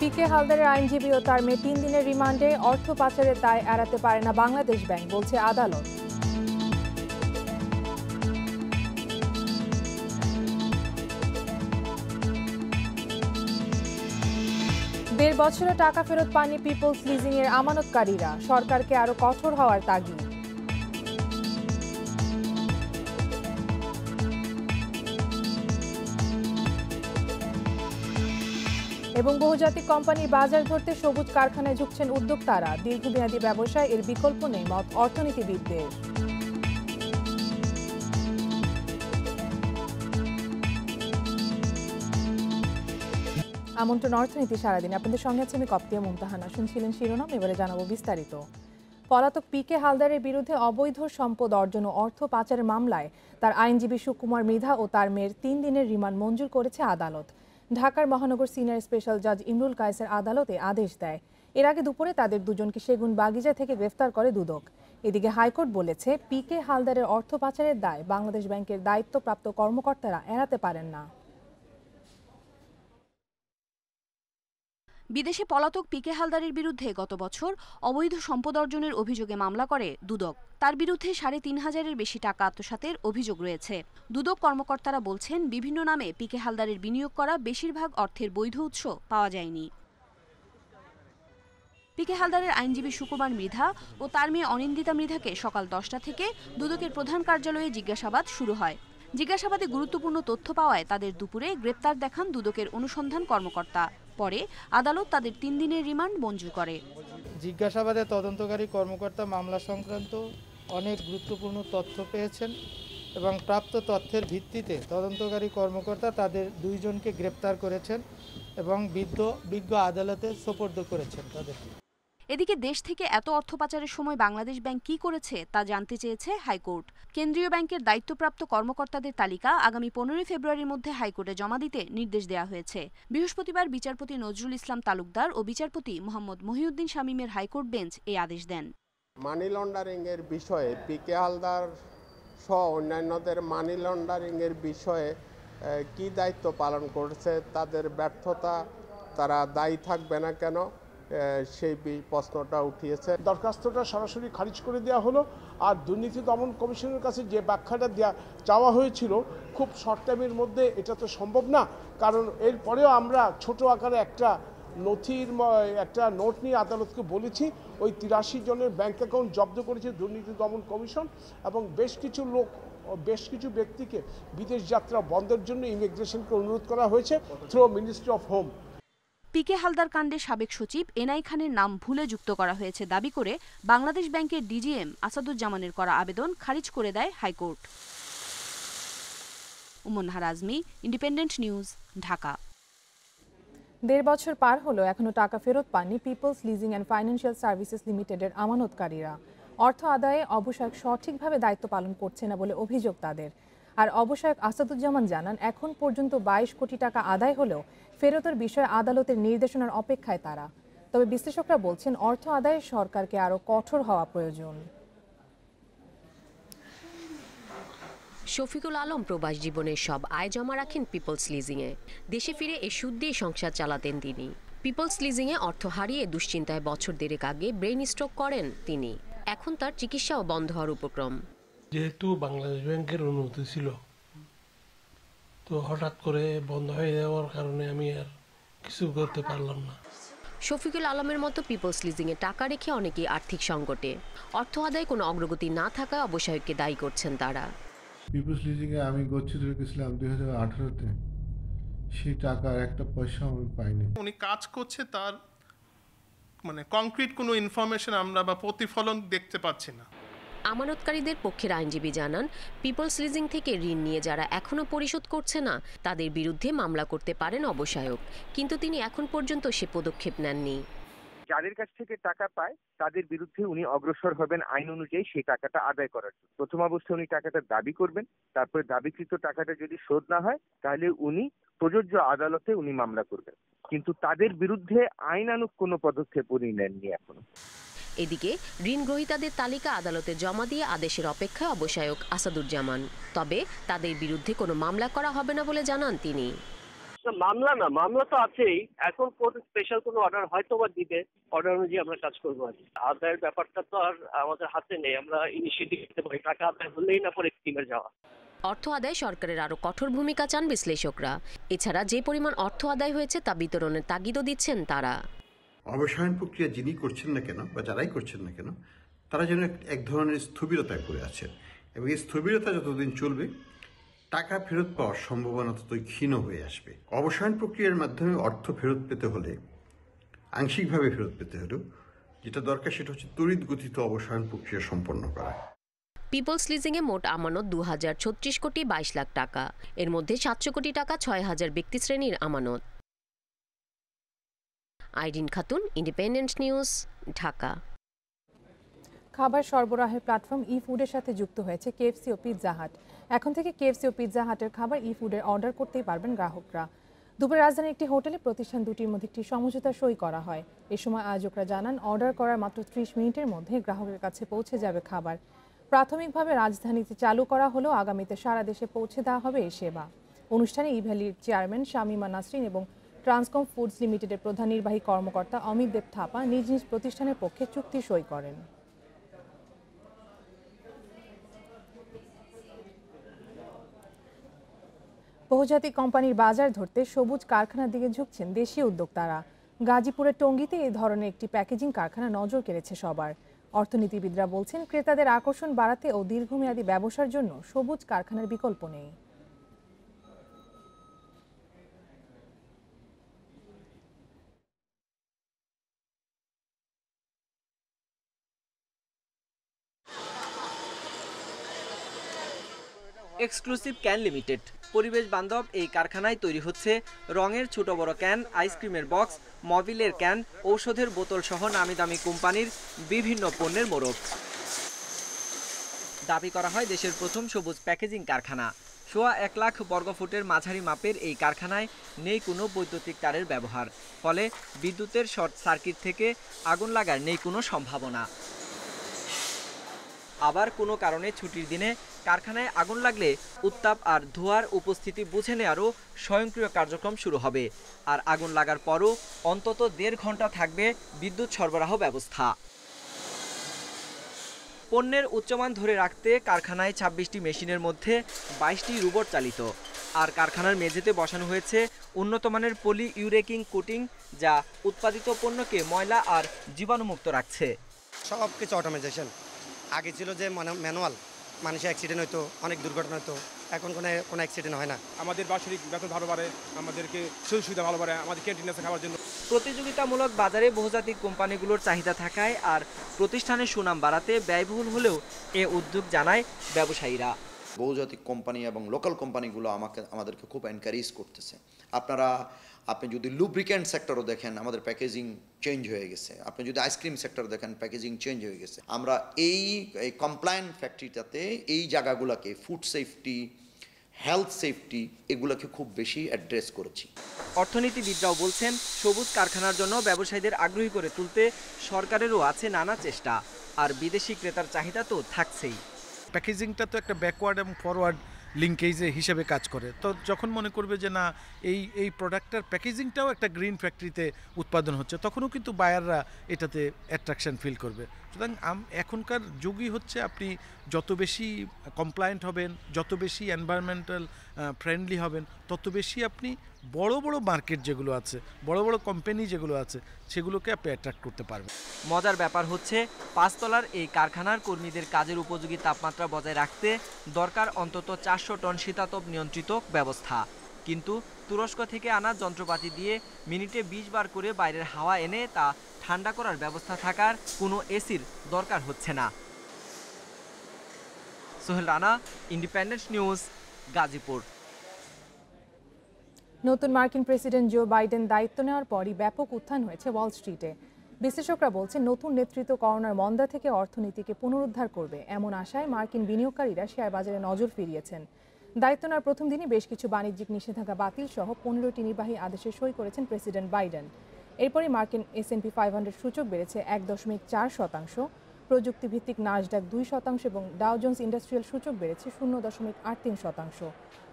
পিকে হালদারের আইনজীবী ও তার মেয়ে 3 দিনের রিমান্ডে। অর্থ পাচারের দায় এড়াতে পারে না বাংলাদেশ ব্যাংক, বলছে আদালত। দেড় বছরে টাকা ফেরত পায়নি পিপলস লিজিং এর আমানতকারীরা, সরকারকে আরো কঠোর হওয়ার তাগিদ। এবং বহুজাতিক কোম্পানি বাজার ধরতে সবুজ কারখানায় ঝুঁকছেন উদ্যোক্তারা। দীর্ঘমেয়াদী ব্যবসায় এর বিকল্প নেই মত অর্থনীতিবিদদের। আমন্ত্রণ অর্থনীতি সারাদিন, আপনাদের সঙ্গে আছে আমি কপ্তিয়া মুমতাহানা। শুনছিলেন শিরোনাম, এবারে জানাবো বিস্তারিত। পলাতক পিকে হালদারের বিরুদ্ধে অবৈধ সম্পদ অর্জন ও অর্থ পাচারের মামলায় তার আইনজীবী সুকুমার মৃধা ও তার মেয়ের 3 দিনের রিমান্ড মঞ্জুর করেছে আদালত। ঢাকার মহানগর সিনিয়র স্পেশাল জাজ ইমরুল কায়েসের আদালতে আদেশ দেয়। এর আগে দুপুরে তাদের দুজনকে সেগুন বাগিচা থেকে গ্রেফতার করে দুদক। এদিকে হাইকোর্ট বলেছে, পিকে হালদারের অর্থ পাচারের দায় বাংলাদেশ ব্যাংকের দায়িত্বপ্রাপ্ত কর্মকর্তারা এড়াতে পারেন না। বিদেশে পলাতক পিকে হালদারের বিরুদ্ধে গত বছর অবৈধ সম্পদ অর্জনের অভিযোগে মামলা করে দুদক। তার বিরুদ্ধে 3,500-এর বেশি টাকা আত্মসাতের অভিযোগ রয়েছে। দুদক কর্মকর্তারা বলছেন, বিভিন্ন নামে পিকে হালদারের বিনিয়োগ করা বেশিরভাগ অর্থের বৈধ উৎস পাওয়া যায়নি। পিকে হালদারের আইনজীবী সুকুমার মৃধা ও তার মেয়ে অনিন্দিতা মৃধাকে সকাল 10টা থেকে দুদকের প্রধান কার্যালয়ে জিজ্ঞাসাবাদ শুরু হয়। জিজ্ঞাসাবাদে গুরুত্বপূর্ণ তথ্য পাওয়ায় তাদের দুপুরে গ্রেপ্তার দেখান দুদকের অনুসন্ধান কর্মকর্তা। পরে আদালত তাদের 3 দিনের রিমান্ড মঞ্জুর করে। জিজ্ঞাসাবাদে তদন্তকারী কর্মকর্তা মামলা সংক্রান্ত অনেক গুরুত্বপূর্ণ তথ্য পেয়েছেন এবং প্রাপ্ত তথ্যের ভিত্তিতে তদন্তকারী কর্মকর্তা তাদের 2 জনকে গ্রেপ্তার করেছেন এবং বিজ্ঞ আদালতে সোপর্দ করেছেন তাদের। এদিকে দেশ থেকে এত অর্থ পাচারের সময় বাংলাদেশ ব্যাংক কি করেছে তা জানতে চেয়েছে হাইকোর্ট। কেন্দ্রীয় ব্যাংকের দায়িত্বপ্রাপ্ত কর্মকর্তাদের তালিকা আগামী 15 ফেব্রুয়ারির মধ্যে হাইকোর্টে জমা দিতে নির্দেশ দেওয়া হয়েছে। বৃহস্পতিবার বিচারপতি নজরুল ইসলাম তালুকদার ও বিচারপতি মোহাম্মদ মহিউদ্দিন শামীমের হাইকোর্ট বেঞ্চ এই আদেশ দেন। মানি লন্ডারিং এর বিষয়ে পিকে হালদার সহ অন্যান্যদের মানি লন্ডারিং এর বিষয়ে কি দায়িত্ব পালন করেছে, তাদের ব্যর্থতা তারা দায়ী থাকবে না কেন, সেই প্রশ্নটা উঠিয়েছে। দরখাস্তটা সরাসরি খারিজ করে দেওয়া হলো। আর দুর্নীতি দমন কমিশনের কাছে যে ব্যাখ্যাটা চাওয়া হয়েছিল, খুব শর্ট টাইমের মধ্যে এটা তো সম্ভব না, কারণ এরপরেও আমরা ছোট আকারে একটা একটা নোট নিয়ে আদালতকে বলেছি। ওই 83 জনের ব্যাংক অ্যাকাউন্ট জব্দ করেছে দুর্নীতি দমন কমিশন এবং বেশ কিছু ব্যক্তিকে বিদেশ যাত্রা বন্ধের জন্য ইমিগ্রেশনকে অনুরোধ করা হয়েছে থ্রু মিনিস্ট্রি অফ হোম। পিকে হালদার কাণ্ডে সাবেক সচিব এনআই খানের নাম ভুলে যুক্ত করা হয়েছে দাবি করে বাংলাদেশ ব্যাংকের ডিজিএম আসাদুজ্জামানের করা আবেদন খারিজ করে দেয় high court. Uman Harazmi, independent news, Dhaka. 1.5 বছর পার হলো, এখনো টাকা ফেরত পাননি peoples leasing and financial services লিমিটেডের আমানতকারীরা। অর্থ আদায়ে অবসায়ক সঠিকভাবে দায়িত্ব পালন করছে না বলে অভিযোগ তাদের। আর অবসায়ক আসাদুজ্জামান জানান, এখন পর্যন্ত 22 কোটি টাকা আদায় হলেও ফেরতের বিষয়ে আদালতের নির্দেশনার অপেক্ষায় তারা। তবে বিশ্লেষকরা বলছেন, অর্থ আদায়ে সরকারকে আরও কঠোর হওয়া প্রয়োজন। শফিকুল আলম প্রবাস জীবনের সব আয় জমা রাখেন পিপলস লিজিংয়ে। দেশে ফিরে এ সুদ দিয়ে সংসার চালাতেন তিনি। পিপলস লিজিংয়ে অর্থ হারিয়ে দুশ্চিন্তায় বছর দেড়েক আগে ব্রেইন স্ট্রোক করেন তিনি। এখন তার চিকিৎসাও বন্ধ হওয়ার উপক্রম। যেহেতু বাংলাদেশ ব্যাংকের অনুমতি ছিল, তো হঠাৎ করে বন্ধ হয়ে যাওয়ার কারণে আমি আর কিছু করতে পারলাম না। শফিকুল আলমের মতো পিপলস লিজিংয়ে টাকা রেখে অনেকেই আর্থিক সংকটে। অর্থ আদায়ে কোনো অগ্রগতি না থাকায় অবসায়ককে দায়ী করছেন তারা। পিপলস লিজিংয়ে আমি গচ্ছিত রেখেছিলাম 2018-তে, সেই টাকার একটা পয়সা আমি পাইনি। উনি কাজ করছে, তার কংক্রিট কোনো ইনফরমেশন আমরা বা প্রতিফলন দেখতে পাচ্ছি না। আমানতকারীদের পক্ষের আইনজীবী জানান, পিপলস লিজিং থেকে ঋণ নিয়ে যারা এখনো পরিশোধ করছে না তাদের বিরুদ্ধে মামলা করতে পারেন অবসায়ক, কিন্তু তিনি এখন পর্যন্ত সে পদক্ষেপ নেননি। যাদের কাছ থেকে টাকা পায় তাদের বিরুদ্ধে উনি অগ্রসর হবেন আইন অনুযায়ী সেই টাকাটা আদায় করার জন্য। প্রথম অবস্থায় উনি টাকাটা দাবি করবেন, তারপরে দাবিকৃত টাকাটা যদি শোধ না হয় তাহলে উনি প্রযোজ্য আদালতে উনি মামলা করবেন, কিন্তু তাদের বিরুদ্ধে আইনানুগ কোনো পদক্ষেপ উনি নেননি এখনো। এদিকে ঋণ গ্রহীতাদের তালিকা আদালতে জমা দিয়ে আদেশের অপেক্ষায় অবসায়ক আসাদুজ্জামান। তবে তাদের বিরুদ্ধে কোনো মামলা করা হবে না বলে জানান তিনি। মামলা না, মামলা তো আছেই। এখন কোর্ট স্পেশাল কোনো অর্ডার হয়তো বা দিবে, অর্ডার অনুযায়ী আমরা কাজ করবো। আর আদায়ের ব্যাপারটা তো আর আমাদের হাতে নেই, আমরা ইনিশিয়েটিভ নিতে পারি। টাকা আদায় হলেই না পরে স্কিমে যাওয়া। অর্থ আদায় সরকারের আরও কঠোর ভূমিকা চান বিশ্লেষকরা। এছাড়া যে পরিমাণ অর্থ আদায় হয়েছে তা বিতরণের তাগিদও দিচ্ছেন তারা। অবসায়ন প্রক্রিয়া যিনি করছেন না কেন বা যারাই করছেন না কেন, তারা যেন এক ধরনের স্থবিরতায় পড়ে আছেন, এবং এই স্থবিরতা যতদিন চলবে টাকা ফেরত পাওয়ার সম্ভাবনা ততই ক্ষীণ হয়ে আসবে। অবসায়ন প্রক্রিয়ার মাধ্যমে অর্থ ফেরত পেতে হলে, আংশিকভাবে ফেরত পেতে হলেও যেটা দরকার সেটা হচ্ছে তড়িৎ গতিতে অবসায়ন প্রক্রিয়া সম্পন্ন করা। পিপলস লিজিংয়ে মোট আমানত 2036 কোটি 22 লাখ টাকা। এর মধ্যে 700 কোটি টাকা 6000 ব্যক্তি শ্রেণীর আমানত। Irin Khatun, Independent news, Dhaka. খাবার সরবরাহের প্ল্যাটফর্ম ই-ফুডের সাথে যুক্ত হয়েছে কেএফসি ও পিৎজা হাট। এখন থেকে কেএফসি ও পিৎজা হাটের খাবার ই-ফুডের অর্ডার করতেই পারবেন গ্রাহকরা। দুপুরে রাজধানীর একটি হোটেলে প্রতিষ্ঠান দুটির মধ্যে একটি সমঝোতা সই করা হয়। এ সময় আয়োজকরা জানান, অর্ডার করার মাত্র 30 মিনিটের মধ্যে গ্রাহকের কাছে পৌঁছে যাবে খাবার। প্রাথমিকভাবে রাজধানীতে চালু করা হলেও আগামীতে সারা দেশে পৌঁছে দেওয়া হবে এই সেবা। অনুষ্ঠানে ইভ্যালির চেয়ারম্যান শামিমা নাসরিন এবং ট্রান্সকম ফুডস লিমিটেডের প্রধান নির্বাহী কর্মকর্তা অমিত দেব থাপা নিজ নিজ প্রতিষ্ঠানের পক্ষে চুক্তি সই করেন। বহুজাতিক কোম্পানির বাজার ধরতে সবুজ কারখানার দিকে ঝুঁকছেন দেশীয় উদ্যোক্তারা। গাজীপুরের টঙ্গীতে এই ধরনের একটি প্যাকেজিং কারখানা নজর কেড়েছে সবার। অর্থনীতিবিদরা বলছেন, ক্রেতাদের আকর্ষণ বাড়াতে ও দীর্ঘমেয়াদী ব্যবসার জন্য সবুজ কারখানার বিকল্প নেই। এক্সক্লুসিভ ক্যান লিমিটেড পরিবেশ বান্ধব এই কারখানায় তৈরি হচ্ছে রঙের ছোট বড় ক্যান, আইসক্রিমের বক্স, মোবিলের ক্যান, ঔষধের বোতল সহ নামি দামি কোম্পানির বিভিন্ন পণ্যের মোড়ক। দাবি করা হয় দেশের প্রথম সবুজ প্যাকেজিং কারখানা। 1.25 লাখ বর্গফুটের মাঝারি মাপের এই কারখানায় নেই কোনো বৈদ্যুতিক তারের ব্যবহার, ফলে বিদ্যুতের শর্ট সার্কিট থেকে আগুন লাগার নেই কোনো সম্ভাবনা। আবার কোনো কারণে ছুটির দিনে কারখানায় আগুন লাগলে উত্তাপ আর ধোঁয়ার উপস্থিতি বুঝে নেওয়ারও স্বয়ংক্রিয় কার্যক্রম শুরু হবে। আর আগুন লাগার পরও অন্তত 1.5 ঘন্টা থাকবে বিদ্যুৎ সরবরাহ ব্যবস্থা। পণ্যের উচ্চমান ধরে রাখতে কারখানায় 26টি মেশিনের মধ্যে 22টি রোবট চালিত। আর কারখানার মেঝেতে বসানো হয়েছে উন্নত মানের পলি ইউরেকিং কোটিং, যা উৎপাদিত পণ্যকে ময়লা আর জীবাণুমুক্ত রাখছে। সব কিছু অটোমেশন। আগে ছিল যে ম্যানুয়াল, মানুষের অ্যাক্সিডেন্ট হইতো, অনেক দুর্ঘটনা হতো। এখন কোনো অ্যাক্সিডেন্ট হয় না। আমাদের বাৎসরিক বেতন ভালো বাড়ে, আমাদেরকে সুযোগ সুবিধা ভালো বাড়ে, আমাদের ক্যান্টিনে খাওয়ার জন্য। প্রতিযোগিতামূলক বাজারে বহুজাতিক কোম্পানিগুলোর চাহিদা থাকায় আর প্রতিষ্ঠানের সুনাম বাড়াতে ব্যয়বহুল হলেও এ উদ্যোগ জানায় ব্যবসায়ীরা। বহুজাতিক কোম্পানি এবং লোকাল কোম্পানিগুলো আমাদেরকে খুব এনকারেজ করতেছে। আপনি যদি লুব্রিক্যান্ট সেক্টরও দেখেন, আমাদের প্যাকেজিং চেঞ্জ হয়ে গেছে। আপনি যদি আইসক্রিম সেক্টর দেখেন, প্যাকেজিং চেঞ্জ হয়ে গেছে। আমরা এই কমপ্লায়েন্ট ফ্যাক্টরিটাতে এই জায়গাগুলোকে ফুড সেফটি, হেলথ সেফটি এগুলোকে খুব বেশি অ্যাড্রেস করেছি। অর্থনীতিবিদরাও বলছেন, সবুজ কারখানার জন্য ব্যবসায়ীদের আগ্রহী করে তুলতে সরকারেরও আছে নানা চেষ্টা, আর বিদেশি ক্রেতার চাহিদা তো থাকছেই। প্যাকেজিংটা তো একটা ব্যাকওয়ার্ড এবং ফরওয়ার্ড লিঙ্কেজে হিসেবে কাজ করে। তো যখন মনে করবে যে না, এই প্রোডাক্টটার প্যাকেজিংটাও একটা গ্রিন ফ্যাক্টরিতে উৎপাদন হচ্ছে, তখনও কিন্তু বায়াররা এটাতে অ্যাট্রাকশন ফিল করবে। সুতরাং এখনকার যুগই হচ্ছে, আপনি যত বেশি কমপ্লায়েন্ট হবেন, যত বেশি এনভায়রনমেন্টাল ফ্রেন্ডলি হবেন, তত বেশি আপনি বড় বড় মার্কেট যেগুলো আছে, বড় বড় কোম্পানি যেগুলো আছে, সেগুলোকে আপনি অ্যাট্রাক্ট করতে পারবেন। মজার ব্যাপার হচ্ছে, 5 তলার এই কারখানার কর্মীদের কাজের উপযোগী তাপমাত্রা বজায় রাখতে দরকার অন্তত 400 টন শীতাতপ নিয়ন্ত্রিত ব্যবস্থা। কিন্তু তুরস্ক থেকে আনা যন্ত্রপাতি দিয়ে মিনিটে 20 বার করে বাইরের হাওয়া এনে তা ঠান্ডা করার ব্যবস্থা থাকার কোনো এসির দরকার হচ্ছে না। Sohel Rana, independent news, Gazipur. নতুন মার্কিন প্রেসিডেন্ট জো বাইডেন দায়িত্ব নেওয়ার পরই ব্যাপক উত্থান হয়েছে ওয়াল স্ট্রিটে। বিশ্লেষকরা বলছেন, নতুন নেতৃত্ব করোনার মন্দা থেকে অর্থনীতিকে পুনরুদ্ধার করবে, এমন আশায় মার্কিন বিনিয়োগকারীরা শেয়ার বাজারে নজর ফিরিয়েছেন। দায়িত্ব নেওয়ার প্রথম দিনই বেশ কিছু বাণিজ্যিক নিষেধাজ্ঞা বাতিল সহ 15টি নির্বাহী আদেশে সই করেছেন প্রেসিডেন্ট বাইডেন। এরপরই মার্কিন S&P 500 সূচক বেড়েছে 1.4%, প্রযুক্তিভিত্তিক নাসডাক 2% এবং ডাও জোন্স ইন্ডাস্ট্রিয়াল সূচক বেড়েছে 0.83%।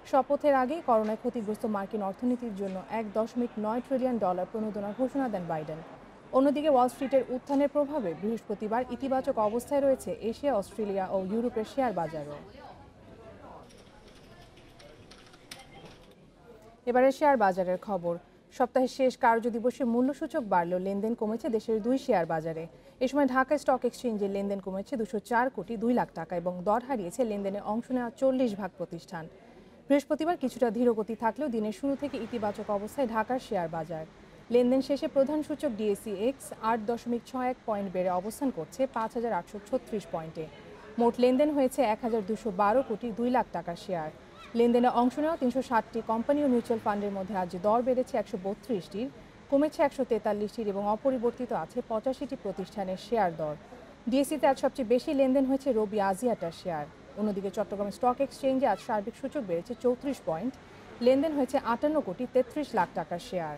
শপথের আগেই করোনায় ক্ষতিগ্রস্ত মার্কিন অর্থনীতির জন্য $1.9 ট্রিলিয়ন প্রণোদনার ঘোষণা দেন বাইডেন। অন্যদিকে ওয়াল স্ট্রিটের উত্থানের প্রভাবে বৃহস্পতিবার ইতিবাচক অবস্থায় রয়েছে এশিয়া, অস্ট্রেলিয়া ও ইউরোপের শেয়ার বাজারও। এবারে শেয়ার বাজারের খবর। সপ্তাহের শেষ কার্যদিবসে মূল্যসূচক বাড়লেও লেনদেন কমেছে দেশের 2 শেয়ার বাজারে। এ সময় ঢাকা স্টক এক্সচেঞ্জে লেনদেন কমেছে 204 কোটি 2 লাখ টাকা এবং দর হারিয়েছে লেনদেনে অংশ নেওয়া 40 ভাগ প্রতিষ্ঠান। বৃহস্পতিবার কিছুটা ধীরগতি থাকলেও দিনের শুরু থেকে ইতিবাচক অবস্থায় ঢাকার শেয়ার বাজার। লেনদেন শেষে প্রধান সূচক DACX 8.61 পয়েন্ট বেড়ে অবস্থান করছে 5836 পয়েন্টে। মোট লেনদেন হয়েছে 1212 কোটি 2 লাখ টাকার শেয়ার। লেনদেনে অংশ নেওয়া 360টি কোম্পানি ও মিউচুয়াল ফান্ডের মধ্যে আজ দর বেড়েছে 132টির, কমেছে 143টির এবং অপরিবর্তিত আছে 85টি প্রতিষ্ঠানের শেয়ার দর। ডিএসইতে আজ সবচেয়ে বেশি লেনদেন হয়েছে রবি আজিয়াটার শেয়ার। অন্যদিকে চট্টগ্রাম স্টক এক্সচেঞ্জে আজ সার্বিক সূচক বেড়েছে 34 পয়েন্ট, লেনদেন হয়েছে 58 কোটি 33 লাখ টাকার শেয়ার।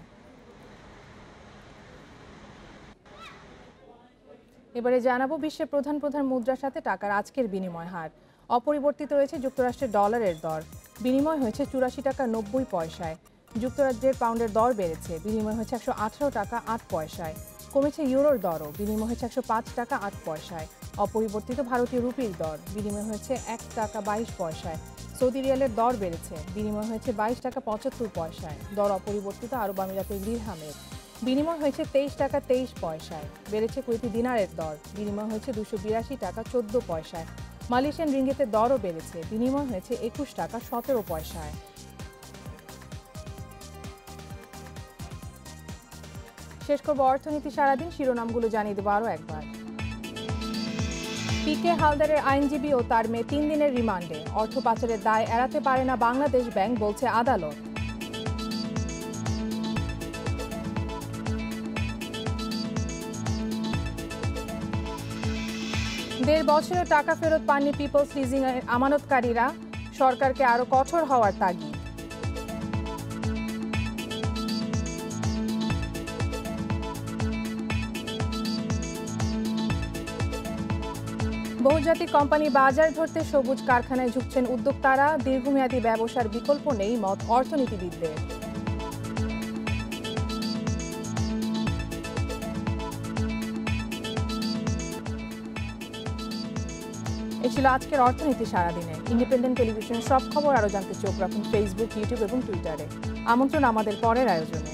এবারে জানাবো বিশ্বের প্রধান মুদ্রার সাথে টাকার আজকের বিনিময় হার। অপরিবর্তিত রয়েছে যুক্তরাষ্ট্রের ডলারের দর, বিনিময় হয়েছে 84 টাকা 90 পয়সায়। যুক্তরাজ্যের পাউন্ডের দর বেড়েছে, বিনিময় হয়েছে 118 টাকা 8 পয়সায়। কমেছে ইউরোর দরও, বিনিময় হয়েছে 105 টাকা 8 পয়সায়। অপরিবর্তিত ভারতীয় রুপির দর, বিনিময় হয়েছে 1 টাকা 22 পয়সায়। সৌদি রিয়ালের দর বেড়েছে, বিনিময় হয়েছে 22 টাকা 75 পয়সায়। দর অপরিবর্তিত আরব আমিরাতের দিরহামের, বিনিময় হয়েছে 23 টাকা 23 পয়সায়। বেড়েছে কুয়েতি দিনারের দর, বিনিময় হয়েছে 282 টাকা 14 পয়সায়। মালয়েশিয়ান রিঙ্গিতের দরও বেড়েছে, বিনিময় হয়েছে 21 টাকা 17 পয়সায়। শেষ করব অর্থনীতি সারাদিন, শিরোনামগুলো জানিয়ে দেবো আরও একবার। পিকে হালদারের আইনজীবী ও তার মেয়ে 3 দিনের রিমান্ডে। অর্থ পাচারের দায় এড়াতে পারে না বাংলাদেশ ব্যাংক, বলছে আদালত। দেড় বছরের টাকা ফেরত পাননি পিপলস লিজিং এর আমানতকারীরা, সরকারকে আরো কঠোর হওয়ার তাগিদ। বহুজাতিক কোম্পানি বাজার ধরতে সবুজ কারখানায় ঝুঁকছেন উদ্যোক্তারা, দীর্ঘমেয়াদী ব্যবসার বিকল্প নেই মত অর্থনীতিবিদদের। এ ছিল আজকের অর্থনীতি সারাদিনে। ইন্ডিপেন্ডেন্ট টেলিভিশনের সব খবর আরও জানতে চোখ রাখুন ফেসবুক, ইউটিউব এবং টুইটারে। আমন্ত্রণ আমাদের পরের আয়োজনে।